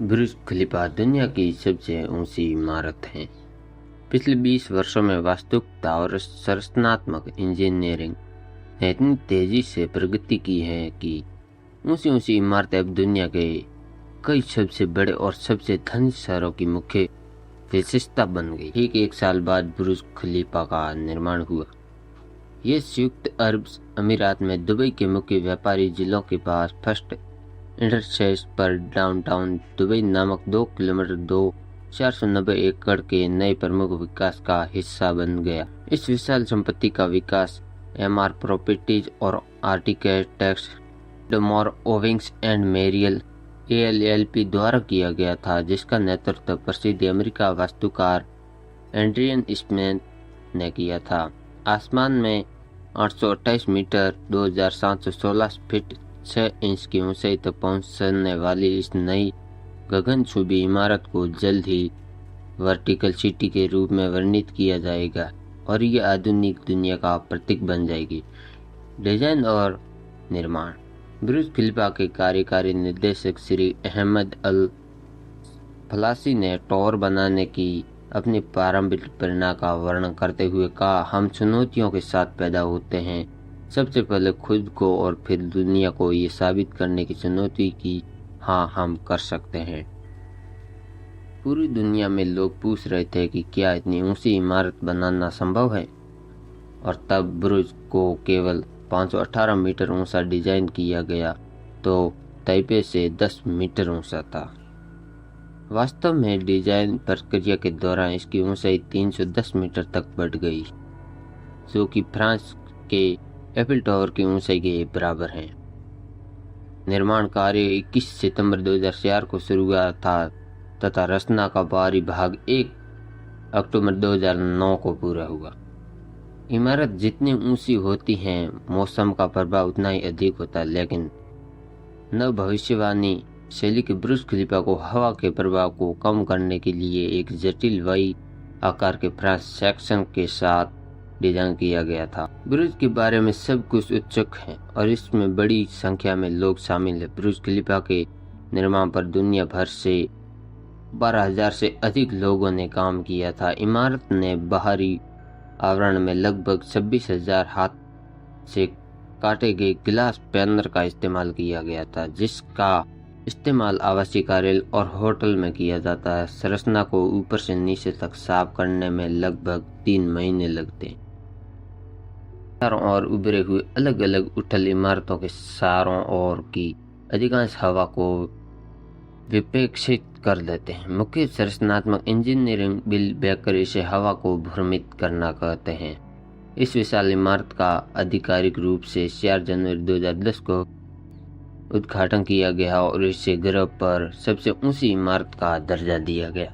बुर्ज खलीफा दुनिया की सबसे ऊंची इमारत है। पिछले 20 वर्षों में वास्तुकला और संरचनात्मक इंजीनियरिंग ने इतनी तेजी से प्रगति की है कि ऊंची ऊंची इमारतें अब दुनिया के कई सबसे बड़े और सबसे धनी शहरों की मुख्य विशेषता बन गई। ठीक एक साल बाद बुर्ज खलीफा का निर्माण हुआ। ये संयुक्त अरब अमीरात में दुबई के मुख्य व्यापारी जिलों के पास फर्स्ट इंटरचेज पर डाउनटाउन दुबई नामक 2 किलोमीटर 490 एकड़ के नए प्रमुख विकास का हिस्सा बन गया। इस विशाल संपत्ति का विकास एमआर प्रॉपर्टीज और आर्किटेक्ट्स डमोर ओविंग्स एंड मेरियल एएलएलपी द्वारा किया गया था, जिसका नेतृत्व प्रसिद्ध अमेरिका वास्तुकार एड्रियन स्मिथ ने किया था। आसमान में 828 मीटर 2716 फीट 6 इंच की ऊंचाई तक पहुंचने वाली इस नई गगनचुंबी इमारत को जल्द ही वर्टिकल सिटी के रूप में वर्णित किया जाएगा और ये आधुनिक दुनिया का प्रतीक बन जाएगी। डिजाइन और निर्माण। बुर्ज खलीफा के कार्यकारी निर्देशक श्री अहमद अल फलासी ने टावर बनाने की अपनी प्रारंभिक प्रेरणा का वर्णन करते हुए कहा, हम चुनौतियों के साथ पैदा होते हैं। सबसे पहले खुद को और फिर दुनिया को ये साबित करने की चुनौती की हाँ हम कर सकते हैं। पूरी दुनिया में लोग पूछ रहे थे कि क्या इतनी ऊंची इमारत बनाना संभव है, और तब बुर्ज को केवल 518 मीटर ऊंचा डिजाइन किया गया तो ताइपे से 10 मीटर ऊंचा था। वास्तव में डिजाइन प्रक्रिया के दौरान इसकी ऊंचाई 310 मीटर तक बढ़ गई, जो कि फ्रांस के एफिल टावर की ऊंचाई के बराबर है। निर्माण कार्य 21 सितंबर 2004 को शुरू हुआ था तथा रचना का बाहरी भाग 1 अक्टूबर 2009 को पूरा हुआ। इमारत जितनी ऊंची होती है मौसम का प्रभाव उतना ही अधिक होता है, लेकिन नव भविष्यवाणी शैली के बुर्ज खलीफा को हवा के प्रभाव को कम करने के लिए एक जटिल वाई आकार के फ्रांस सेक्शन के साथ डिजाइन किया गया था। बुर्ज के बारे में सब कुछ उत्सुक है और इसमें बड़ी संख्या में लोग शामिल हैं। बुर्ज खलीफा के निर्माण पर दुनिया भर से 12,000 से अधिक लोगों ने काम किया था। इमारत ने बाहरी आवरण में लगभग 26,000 हाथ से काटे गए गिलास पैनल का इस्तेमाल किया गया था, जिसका इस्तेमाल आवासीय कार्यालय और होटल में किया जाता है। संरचना को ऊपर से नीचे तक साफ करने में लगभग 3 महीने लगते हैं। चारों ओर उभरे हुए अलग अलग उथल इमारतों के चारों ओर की अधिकांश हवा को विपेक्षित कर देते हैं। मुख्य संरचनात्मक इंजीनियरिंग बिल बेकर इसे हवा को भ्रमित करना कहते हैं। इस विशाल इमारत का आधिकारिक रूप से 4 जनवरी 2010 को उद्घाटन किया गया और इसे ग्रह पर सबसे ऊंची इमारत का दर्जा दिया गया।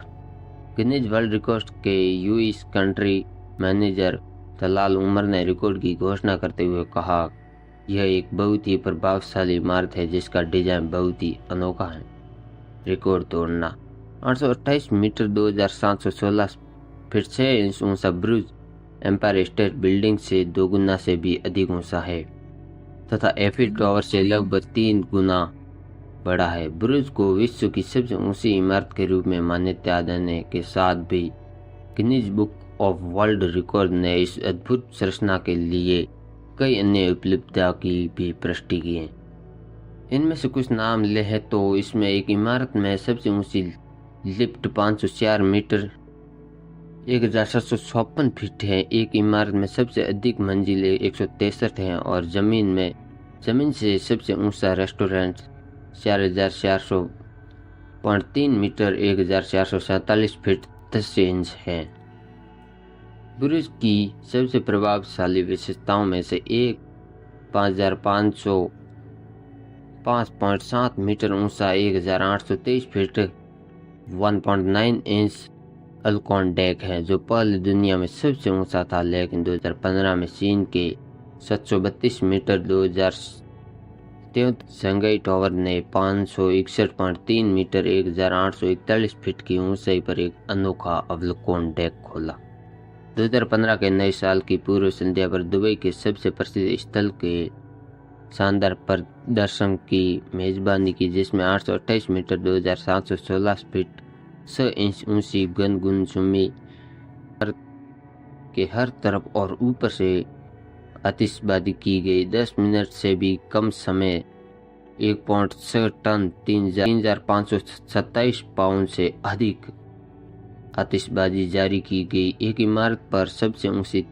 गिनीज वर्ल्ड रिकॉर्ड के US country manager Talal Umar ने रिकॉर्ड की घोषणा करते हुए कहा, यह एक बहुत ही प्रभावशाली इमारत है जिसका डिजाइन बहुत ही अनोखा है। रिकॉर्ड तोड़ना। 828 मीटर 2716 फीट 6 इंच ऊंचा बुर्ज एम्पायर स्टेट बिल्डिंग से 2 गुना से भी अधिक ऊंचा है तथा एफिल टावर से लगभग 3 गुना बड़ा है। बुर्ज को विश्व की सबसे ऊंची इमारत के रूप में मान्यता देने के साथ भी Guinness book of world record ने इस अद्भुत संरचना के लिए कई अन्य उपलब्धियों की भी पुष्टि की है। इनमें से कुछ नाम ले हैं तो इसमें एक इमारत में सबसे ऊंची लिफ्ट 504 मीटर 1756 फीट है। एक इमारत में सबसे अधिक मंजिलें 163 हैं और जमीन से सबसे ऊंचा रेस्टोरेंट 4400.3 मीटर 1447 फीट 10 इंच है। बुर्ज की सबसे प्रभावशाली विशेषताओं में से एक 5505.7 मीटर ऊंचा 1823 फीट 1.9 इंच अल्कोन डेक है, जो पहले दुनिया में सबसे ऊंचा था, लेकिन 2015 में चीन के 732 मीटर 2023 शंघाई टावर ने 561.3 मीटर 1841 फीट की ऊंचाई पर एक अनोखा अवलोकन डेक खोला। 2015 के नए साल की पूर्व संध्या पर दुबई के सबसे प्रसिद्ध स्थल के शानदार प्रदर्शन की मेजबानी की, जिसमें 828 मीटर 2716 फीट 6 इंच ऊंची गगनचुंबी के हर तरफ और ऊपर से आतिशबाजी की गई। 10 मिनट से भी कम समय 1.6 टन 3527 पाउंड से अधिक आतिशबाजी जारी की गई। एक इमारत पर सबसे ऊंची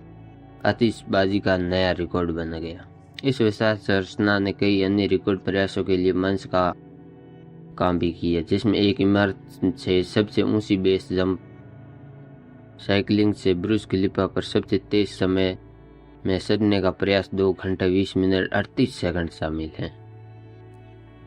आतिशबाजी का नया रिकॉर्ड बन गया। इस विशाल संरचना ने कई अन्य रिकॉर्ड प्रयासों के लिए मंच का काम भी किया, जिसमें एक इमारत से सबसे ऊंची बेस जंप, साइकिलिंग से ब्रुज खलीफा पर सबसे तेज समय में चढ़ने का प्रयास 2 घंटे 20 मिनट 38 सेकंड शामिल हैं।